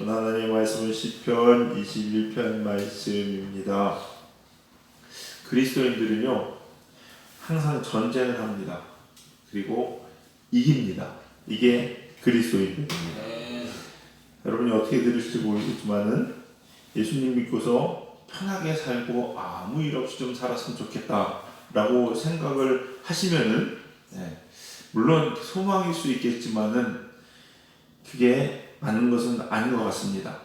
오늘 하나님의 말씀은 시편 21편 말씀입니다. 그리스도인들은요 항상 전쟁을 합니다. 그리고 이깁니다. 이게 그리스도인들입니다. 여러분이 어떻게 들으실지 모르겠지만은 예수님 믿고서 편하게 살고 아무 일 없이 좀 살았으면 좋겠다라고 생각을 하시면은 물론 소망일 수 있겠지만은 그게 맞는 것은 아닌 것 같습니다.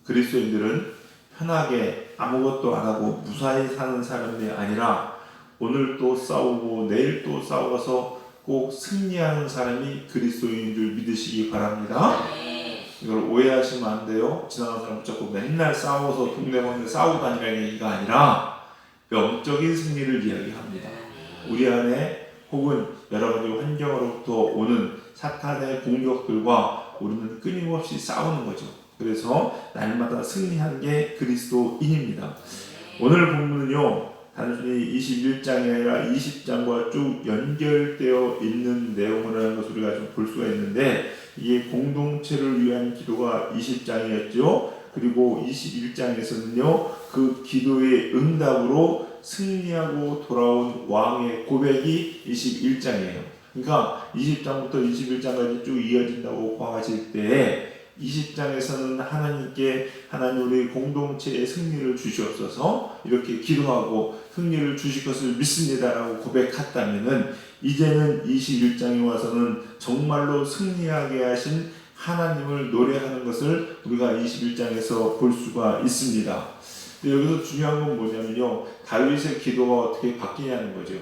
그리스도인들은 편하게 아무것도 안 하고 무사히 사는 사람이 아니라 오늘 또 싸우고 내일 또 싸워서 꼭 승리하는 사람이 그리스도인 줄 믿으시기 바랍니다. 이걸 오해하시면 안 돼요. 지나가는 사람 붙잡고 맨날 싸워서 동네방네 싸우고 다니라는 얘기가 아니라 영적인 승리를 이야기합니다. 우리 안에 혹은 여러 가지 환경으로부터 오는 사탄의 공격들과 우리는 끊임없이 싸우는 거죠. 그래서 날마다 승리하는 게 그리스도인입니다. 오늘 본문은요 단순히 21장이 아니라 20장과 쭉 연결되어 있는 내용이라는 것을 우리가 좀 볼 수가 있는데, 이게 공동체를 위한 기도가 20장이었죠. 그리고 21장에서는요 그 기도의 응답으로 승리하고 돌아온 왕의 고백이 21장이에요. 그러니까 20장부터 21장까지 쭉 이어진다고 봐질 때 20장에서는 하나님께 하나님 우리 공동체에 승리를 주시옵소서 이렇게 기도하고 승리를 주실 것을 믿습니다라고 고백했다면은, 이제는 21장에 와서는 정말로 승리하게 하신 하나님을 노래하는 것을 우리가 21장에서 볼 수가 있습니다. 여기서 중요한 건 뭐냐면요, 다윗의 기도가 어떻게 바뀌냐는 거죠.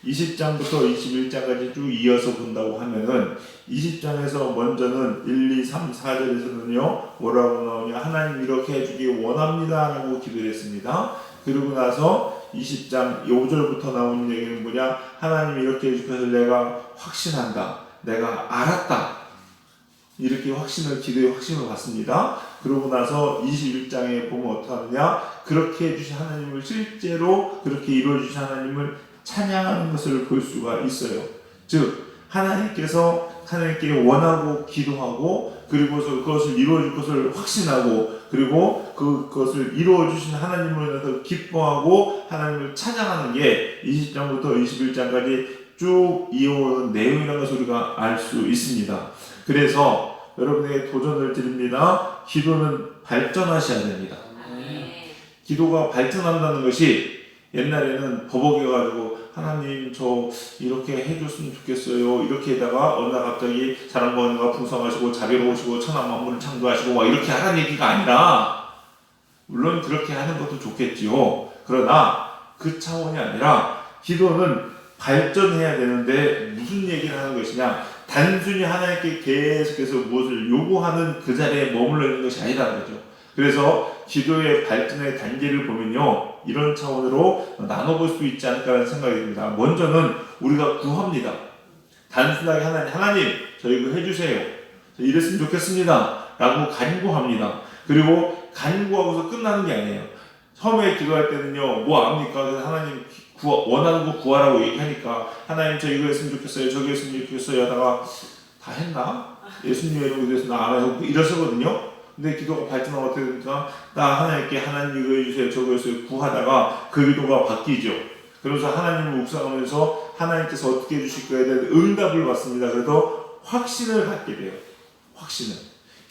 20장부터 21장까지 쭉 이어서 본다고 하면은 20장에서 먼저는 1, 2, 3, 4절에서는요 뭐라고 나오냐, 하나님 이렇게 해주기 원합니다 라고 기도를 했습니다. 그리고 나서 20장 5절부터 나오는 얘기는 뭐냐, 하나님 이렇게 해주실 것을 내가 확신한다, 내가 알았다, 이렇게 기도의 확신을 받습니다. 그러고 나서 21장에 보면 어떻게 하느냐, 그렇게 해주신 하나님을 실제로 그렇게 이루어주신 하나님을 찬양하는 것을 볼 수가 있어요. 즉 하나님께 원하고 기도하고 그리고서 그것을 이루어줄 것을 확신하고 그리고 그것을 이루어주신 하나님을 인해서 기뻐하고 하나님을 찬양하는 게 20장부터 21장까지 쭉 이어오는 내용이라는 것을 우리가 알 수 있습니다. 그래서 여러분에게 도전을 드립니다. 기도는 발전하셔야 됩니다. 기도가 발전한다는 것이, 옛날에는 버벅여가지고 하나님 저 이렇게 해줬으면 좋겠어요 이렇게 하다가 어느 날 갑자기 사랑과 풍성하시고 자비로우시고 천하 만물을 창조하시고 막 이렇게 하라는 얘기가 아니라, 물론 그렇게 하는 것도 좋겠지요. 그러나 그 차원이 아니라 기도는 발전해야 되는데 무슨 얘기를 하는 것이냐, 단순히 하나님께 계속해서 무엇을 요구하는 그 자리에 머물러 있는 것이 아니라는 거죠. 그래서 기도의 발전의 단계를 보면요 이런 차원으로 나눠볼 수 있지 않을까라는 생각이 듭니다. 먼저는 우리가 구합니다. 단순하게 하나님 저 이거 해주세요, 저 이랬으면 좋겠습니다 라고 간구합니다. 그리고 간구하고서 끝나는 게 아니에요. 처음에 기도할 때는요 뭐 압니까? 그래서 하나님 원하는 거 구하라고 얘기하니까 하나님 저 이거 했으면 좋겠어요 저거 했으면 좋겠어요 하다가 다 했나? 예수님의 이름으로 돼서 나 안 하고 이러서거든요. 근데 기도가 발전하면 어떻게 됩니까? 나 하나님께 하나님 이거 해주세요 저거 해주세요 구하다가 그 기도가 바뀌죠. 그러면서 하나님을 묵상하면서 하나님께서 어떻게 해주실 거에 대한 응답을 받습니다. 그래서 확신을 갖게 돼요. 확신을.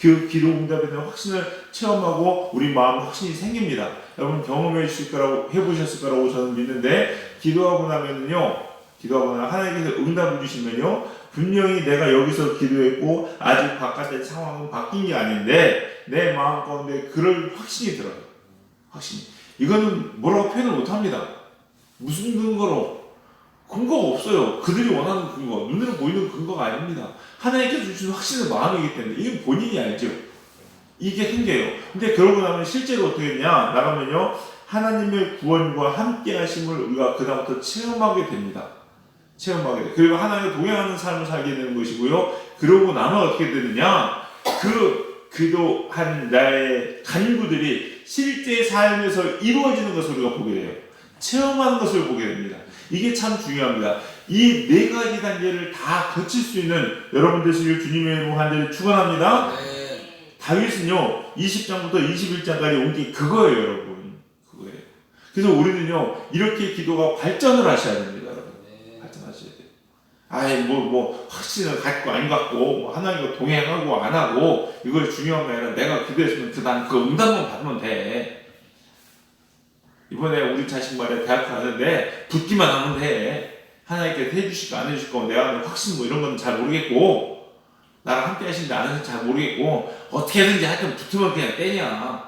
그 기도 응답에 대한 확신을 체험하고 우리 마음에 확신이 생깁니다. 여러분 경험해 주실 거라고, 해보셨을 거라고 저는 믿는데, 기도하고 나면 하나님께서 응답을 주시면요 분명히 내가 여기서 기도했고 아직 바깥의 상황은 바뀐 게 아닌데 내 마음 가운데 그럴 확신이 들어요. 확신이. 이거는 뭐라고 표현을 못합니다. 무슨 근거로? 근거가 없어요. 그들이 원하는 근거, 눈으로 보이는 근거가 아닙니다. 하나님께서 주신 확신의 마음이기 때문에 이건 본인이 알죠. 이게 생겨요. 근데 그러고 나면 실제로 어떻게 되냐, 나가면요 하나님의 구원과 함께 하심을 우리가 그 다음부터 체험하게 됩니다. 체험하게 돼. 그리고 하나님과 동행하는 삶을 살게 되는 것이고요. 그러고 나면 어떻게 되느냐, 기도한 나의 간구들이 실제 삶에서 이루어지는 것을 우리가 보게 돼요. 체험하는 것을 보게 됩니다. 이게 참 중요합니다. 이 네 가지 단계를 다 거칠 수 있는 여러분 되시길 주님의 이름으로 간절히 축원합니다. 다윗은요 20장부터 21장까지 온 게 그거예요, 여러분. 그거예요. 그래서 우리는요 이렇게 기도가 발전을 하셔야 됩니다, 여러분. 발전하셔야 돼요. 아이 뭐 확신을 갖고 안 갖고 뭐 하나님과 동행하고 안 하고 이걸 중요한 게 아니라 내가 기도했으면 난 그 응답만 받으면 돼. 이번에 우리 자식 말에 대학 가는데 붙기만 하면 돼. 하나님께서 해주실까 안 해주실까 내가 확신 뭐 이런 건 잘 모르겠고 나랑 함께 하시는지 안 하시는지 잘 모르겠고 어떻게든지 하여튼 붙으면 그냥 떼냐.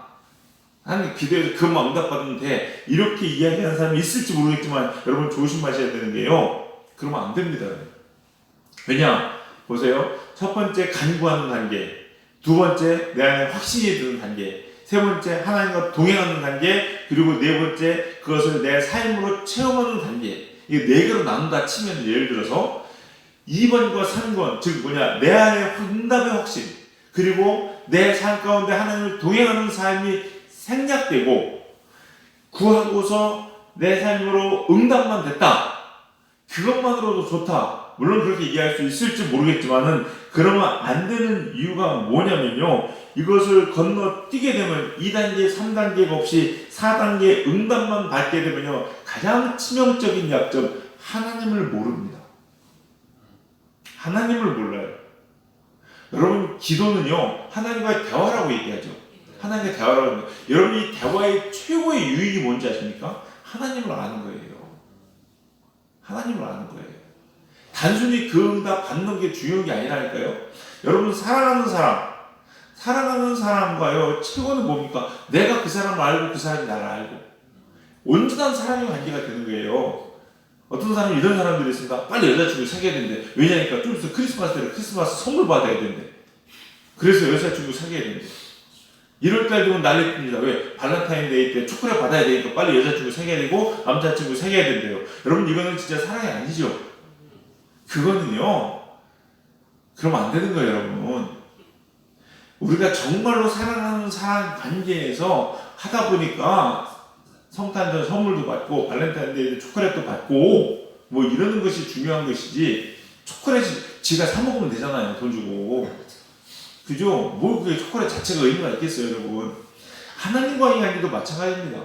하나님 기도해서 그것만 응답받으면 돼. 이렇게 이야기하는 사람이 있을지 모르겠지만 여러분 조심하셔야 되는 게요. 그러면 안 됩니다. 왜냐? 보세요. 첫 번째 간구하는 단계, 두 번째 내 안에 확신이 드는 단계, 세 번째 하나님과 동행하는 단계, 그리고 네 번째 그것을 내 삶으로 체험하는 단계. 이게 네 개로 나눈다 치면 예를 들어서 2번과 3번 즉 뭐냐 내 안에 응답의 확신 그리고 내 삶 가운데 하나님을 동행하는 삶이 생략되고 구하고서 내 삶으로 응답만 됐다. 그것만으로도 좋다. 물론 그렇게 얘기할 수 있을지 모르겠지만은 그러면 안 되는 이유가 뭐냐면요. 이것을 건너뛰게 되면 2단계, 3단계가 없이 4단계 응답만 받게 되면요. 가장 치명적인 약점, 하나님을 모릅니다. 하나님을 몰라요. 여러분, 기도는요, 하나님과의 대화라고 얘기하죠. 하나님과 대화라고 합니다. 여러분, 이 대화의 최고의 유익이 뭔지 아십니까? 하나님을 아는 거예요. 하나님을 아는 거예요. 단순히 그 응답 받는 게 중요한 게 아니라니까요. 여러분, 사랑하는 사람과요, 최고는 뭡니까? 내가 그 사람을 알고 그 사람이 나를 알고. 온전한 사랑의 관계가 되는 거예요. 어떤 사람이 이런 사람들이 있습니다. 빨리 여자친구 사귀어야 되는데. 왜냐니까 좀 있으면 크리스마스 때 크리스마스 선물 받아야 되는데. 그래서 여자친구 사귀어야 되는데. 1월달 되면 난리 듭니다. 왜? 발렌타인데이 때 초콜릿 받아야 되니까 빨리 여자친구 사귀어야 되고 남자친구 사귀어야 된대요. 여러분 이거는 진짜 사랑이 아니죠. 그거는요. 그러면 안 되는 거예요, 여러분. 우리가 정말로 사랑하는 사람 관계에서 하다 보니까 성탄절 선물도 받고 발렌타인데이 초콜릿도 받고 뭐 이러는 것이 중요한 것이지 초콜릿이 지가 사 먹으면 되잖아요. 돈 주고. 그죠? 뭐 그게 초콜릿 자체가 의미가 있겠어요, 여러분. 하나님과의 관계도 마찬가지입니다.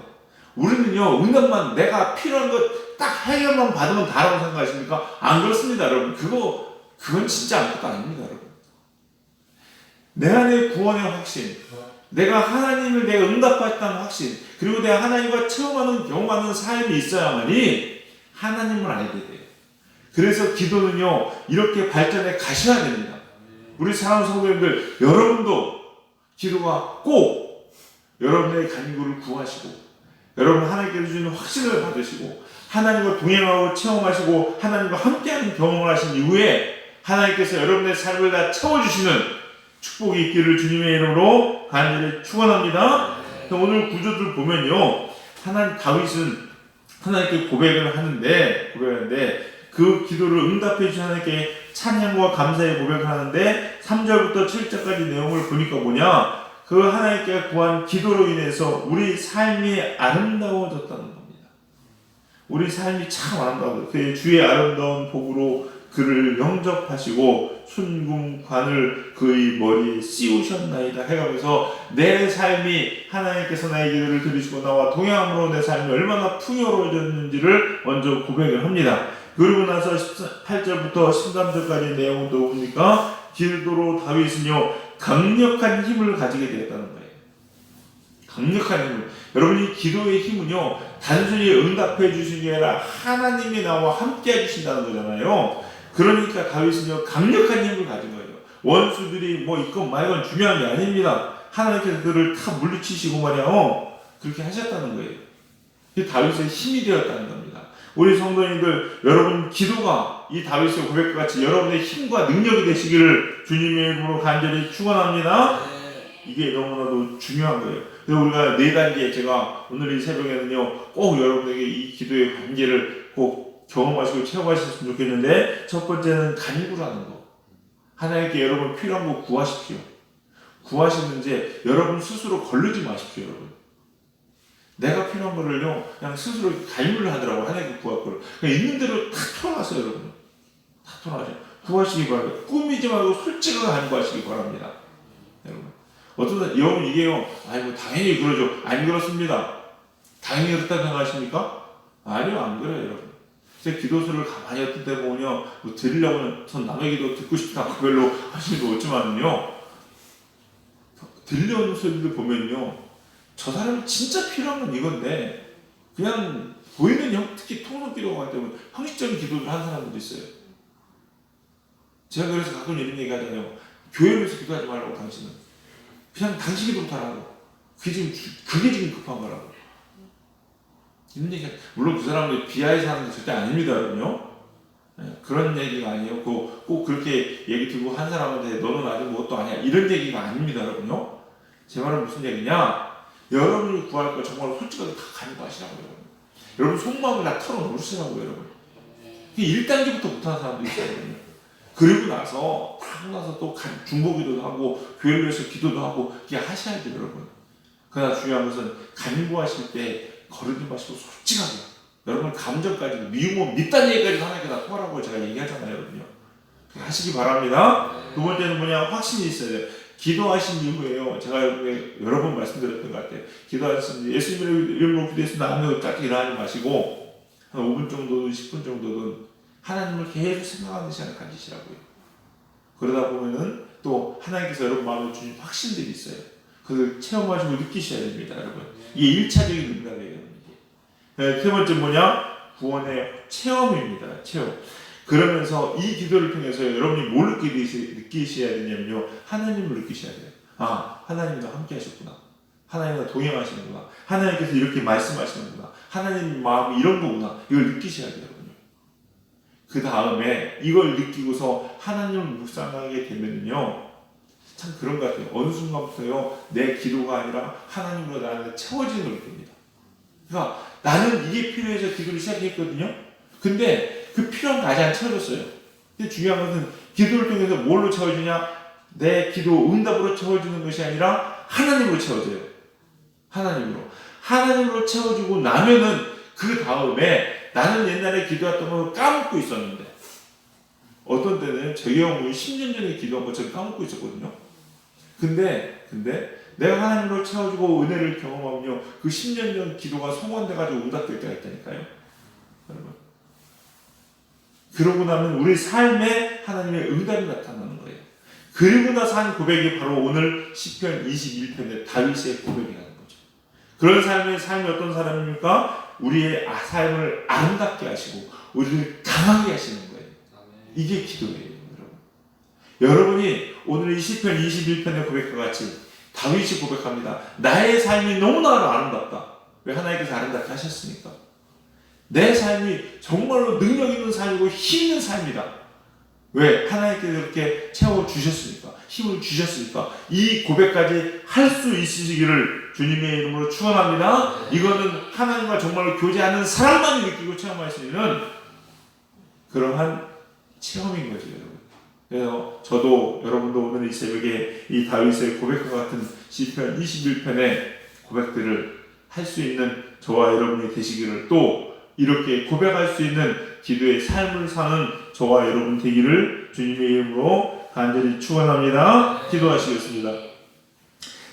우리는요, 응답만 내가 필요한 것 딱 해결만 받으면 다라고 생각하십니까? 안 그렇습니다, 여러분. 그건 진짜 아무것도 아닙니다, 여러분. 내 안에 구원의 확신, 내가 하나님을 내가 응답받았다는 확신, 그리고 내가 하나님과 체험하는 경험하는 삶이 있어야만이 하나님을 알게 돼요. 그래서 기도는요, 이렇게 발전해 가셔야 됩니다. 우리 사랑하는 성도님들, 여러분도 기도가 꼭 여러분의 간구를 구하시고, 여러분 하나님께서 주시는 확신을 받으시고, 하나님과 동행하고 체험하시고, 하나님과 함께하는 경험을 하신 이후에 하나님께서 여러분의 삶을 다 채워주시는 축복이 있기를 주님의 이름으로 간절히 축원합니다. 오늘 구조들 보면요, 다윗은 하나님께 고백을 하는데 그 기도를 응답해 주신 하나님께 찬양과 감사의 고백을 하는데 3절부터 7절까지 내용을 보니까 뭐냐, 그 하나님께 구한 기도로 인해서 우리 삶이 아름다워졌다는 겁니다. 우리 삶이 참 아름다워요. 그 주의 아름다운 복으로 그를 영접하시고 순금관을 그의 머리에 씌우셨나이다 해가면서 내 삶이 하나님께서 나의 기도를 들으시고 나와 동행함으로 내 삶이 얼마나 풍요로워졌는지를 먼저 고백을 합니다. 그리고 나서 8절부터 13절까지 내용을 보니까 기도로 다윗은요 강력한 힘을 가지게 되었다는 거예요. 강력한 힘을. 여러분 이 기도의 힘은요 단순히 응답해 주시는 게 아니라 하나님이 나와 함께 해주신다는 거잖아요. 그러니까 다윗은요 강력한 힘을 가진 거예요. 원수들이 뭐 있건 말건 중요한 게 아닙니다. 하나님께서 그를 다 물리치시고 말이야 그렇게 하셨다는 거예요. 그게 다윗의 힘이 되었다는 겁니다. 우리 성도님들, 여러분 기도가 이 다윗의 고백과 같이 여러분의 힘과 능력이 되시기를 주님의 이름으로 간절히 축원합니다. 이게 너무나도 중요한 거예요. 그래서 우리가 4단계, 제가 오늘 이 새벽에는요 꼭 여러분에게 이 기도의 관계를 꼭 경험하시고 체험하셨으면 좋겠는데, 첫 번째는 간구라는 거. 하나님께 여러분 필요한 거 구하십시오. 구하시는지 여러분 스스로 걸르지 마십시오, 여러분. 내가 필요한 거를요 그냥 스스로 갈무를 하더라고. 하나님께 구할 거를 그냥 있는 대로 다 털어놨어요, 여러분. 다 털어놨어요. 구하시기 바랍니다. 꾸미지 말고 솔직하게 간구하시기 바랍니다, 여러분. 어떤 사람, 여러분 이게요, 아이고 당연히 그러죠. 안 그렇습니다. 당연히 그렇다고 생각하십니까? 아니요, 안 그래요, 여러분. 제 기도수를 가만히 어떤 때 보면요, 뭐 드리려고는 전 남의 기도 듣고 싶지 않고 별로 하시는 거 없지만요, 들려오는 소리들 보면요, 저 사람이 진짜 필요한 건 이건데 그냥 보이는 형, 특히 통성 기도가 하기 때문에 형식적인 기도를 하는 사람들도 있어요. 제가 그래서 가끔 이런 얘기 하잖아요. 교회에서 기도하지 말라고, 당신은 그냥 당신 기도부터 하라고. 그게 지금 급한 거라고. 이런 얘기가, 물론 그 사람들이 비하해서 하는 게 절대 아닙니다, 여러분요. 그런 얘기가 아니에요. 꼭 그렇게 얘기 들고 한 사람한테 너는 아직 무엇도 아니야, 이런 얘기가 아닙니다, 여러분요. 제 말은 무슨 얘기냐? 여러분이 구할 거 정말 솔직하게 다 간구하시라고요. 여러분 속마음을 다 털어놓으시라고요, 여러분. 1단계부터 못하는 사람들이 있어요. 그리고 나서 또 중보기도도 하고 교회를 위해서 기도도 하고 이게 하셔야죠, 여러분. 그러나 중요한 것은 간구하실 때 거르지 마시고 솔직하게, 여러분 감정까지, 미움은 밑단 얘기까지 하나님께 다 토하라고 제가 얘기하잖아요, 여러분요. 하시기 바랍니다. 두 번째는 뭐냐? 확신이 있어야 돼요. 기도하신 이후에요, 제가 여러 번 말씀드렸던 것 같아요. 기도하신 예수님의 이름으로 기도했으면 아무 딱 일어나지 마시고 한 5분 정도든 10분 정도든 하나님을 계속 생각하는 시간을 가지시라고요. 그러다 보면은 또 하나님께서 여러분 마음에 주신 확신들이 있어요. 그걸 체험하시고 느끼셔야 됩니다, 여러분. 이게 1차적인 능력이에요. 세 번째 뭐냐? 구원의 체험입니다. 체험. 그러면서 이 기도를 통해서 여러분이 뭘 느끼셔야 되냐면요, 하나님을 느끼셔야 돼요. 아, 하나님과 함께 하셨구나. 하나님과 동행하시는구나. 하나님께서 이렇게 말씀하시는구나. 하나님 마음이 이런 거구나. 이걸 느끼셔야 돼요. 그 다음에 이걸 느끼고서 하나님을 묵상하게 되면요, 참 그런 것 같아요. 어느 순간부터요, 내 기도가 아니라 하나님으로 나는 채워지는 걸 느낍니다. 그러니까 나는 이게 필요해서 기도를 시작했거든요. 근데 그 필요한 게 아직 안 채워졌어요. 근데 중요한 것은 기도를 통해서 뭘로 채워지냐? 내 기도 응답으로 채워지는 것이 아니라 하나님으로 채워져요. 하나님으로 채워지고 나면은 그 다음에 나는 옛날에 기도했던 걸 까먹고 있었는데, 어떤 때는 제 경우에 10년 전에 기도한 것처럼 까먹고 있었거든요. 근데 내가 하나님으로 채워주고 은혜를 경험하면요, 그 10년 전 기도가 성원돼가지고 응답될 때가 있다니까요, 여러분. 그러고 나면 우리 삶에 하나님의 응답이 나타나는 거예요. 그리고 나서 한 고백이 바로 오늘 시편 21편의 다윗의 고백이라는 거죠. 그런 삶이 어떤 사람입니까? 우리의 삶을 아름답게 하시고 우리를 강하게 하시는 거예요. 이게 기도예요, 여러분. 여러분이 오늘 이 시편 21편의 고백과 같이 다윗이 고백합니다. 나의 삶이 너무나 아름답다. 왜? 하나님께서 아름답게 하셨으니까. 내 삶이 정말로 능력 있는 삶이고 힘 있는 삶이다. 왜? 하나님께서 이렇게 채워주셨으니까, 힘을 주셨으니까. 이 고백까지 할 수 있으시기를 주님의 이름으로 축원합니다. 이거는 하나님과 정말로 교제하는 사람만이 느끼고 체험할 수 있는 그러한 체험인 거죠, 여러분. 그래서 저도 여러분도 오늘 이 새벽에 이 다윗의 고백과 같은 시편 21편의 고백들을 할 수 있는 저와 여러분이 되시기를, 또 이렇게 고백할 수 있는 기도의 삶을 사는 저와 여러분 되기를 주님의 이름으로 간절히 축원합니다. 기도하시겠습니다.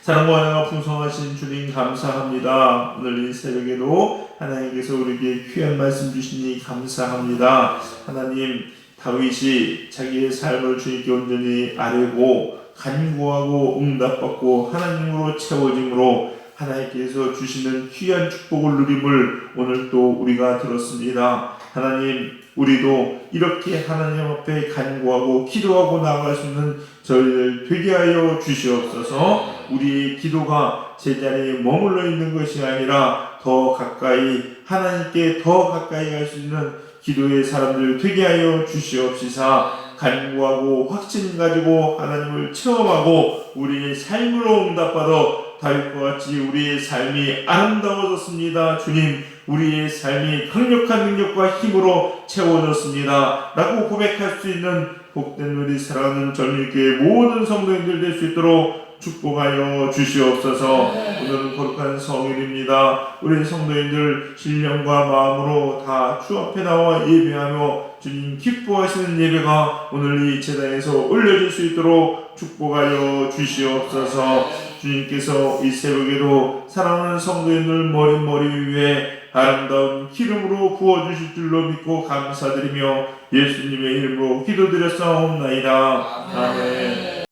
사랑과 은혜가 풍성하신 주님 감사합니다. 오늘 이 새벽에도 하나님께서 우리에게 귀한 말씀 주시니 감사합니다. 하나님, 다윗이 자기의 삶을 주님께 온전히 아뢰고 간구하고 응답받고 하나님으로 채워짐으로 하나님께서 주시는 귀한 축복을 누림을 오늘 또 우리가 들었습니다. 하나님, 우리도 이렇게 하나님 앞에 간구하고 기도하고 나아갈 수 있는 저희를 되게 하여 주시옵소서. 우리의 기도가 제자리에 머물러 있는 것이 아니라 더 가까이, 하나님께 더 가까이 갈 수 있는 기도의 사람들 되게 하여 주시옵시사. 간구하고 확신 가지고 하나님을 체험하고 우리의 삶으로 응답받아 다윗과 같이 우리의 삶이 아름다워졌습니다. 주님, 우리의 삶이 강력한 능력과 힘으로 채워졌습니다 라고 고백할 수 있는 복된 우리 사랑하는 전일교회 모든 성도님들 될 수 있도록 축복하여 주시옵소서. 오늘은 거룩한 성일입니다. 우리 성도님들 신령과 마음으로 다 주 앞에 나와 예배하며 주님 기뻐하시는 예배가 오늘 이 제단에서 올려질 수 있도록 축복하여 주시옵소서. 주님께서 이 새벽에도 사랑하는 성도의 늘 머리 위에 아름다운 기름으로 부어주실 줄로 믿고 감사드리며 예수님의 이름으로 기도드렸사옵나이다. 아멘.